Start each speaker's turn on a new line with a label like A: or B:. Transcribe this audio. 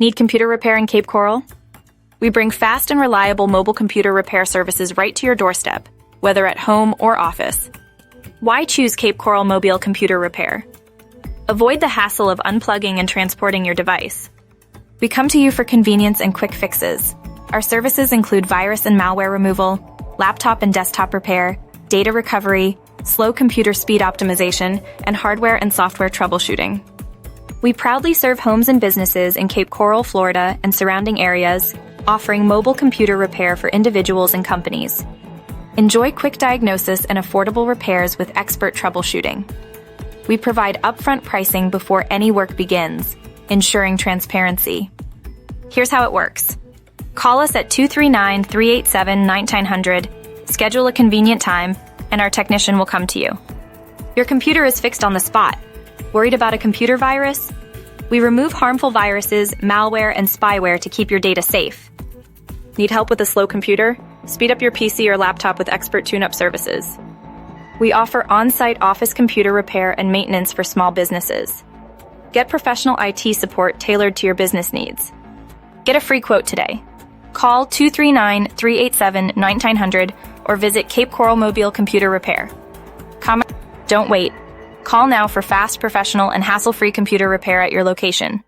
A: Need computer repair in Cape Coral? We bring fast and reliable mobile computer repair services right to your doorstep, whether at home or office. Why choose Cape Coral Mobile Computer Repair? Avoid the hassle of unplugging and transporting your device. We come to you for convenience and quick fixes. Our services include virus and malware removal, laptop and desktop repair, data recovery, slow computer speed optimization, and hardware and software troubleshooting. We proudly serve homes and businesses in Cape Coral, Florida, and surrounding areas, offering mobile computer repair for individuals and companies. Enjoy quick diagnosis and affordable repairs with expert troubleshooting. We provide upfront pricing before any work begins, ensuring transparency. Here's how it works. Call us at 239-387-9900, schedule a convenient time, and our technician will come to you. Your computer is fixed on the spot. Worried about a computer virus? We remove harmful viruses, malware, and spyware to keep your data safe. Need help with a slow computer? Speed up your PC or laptop with expert tune-up services. We offer on-site office computer repair and maintenance for small businesses. Get professional IT support tailored to your business needs. Get a free quote today. Call 239-387-9900 or visit Cape Coral Mobile Computer Repair. Don't wait. Call now for fast, professional, and hassle-free computer repair at your location.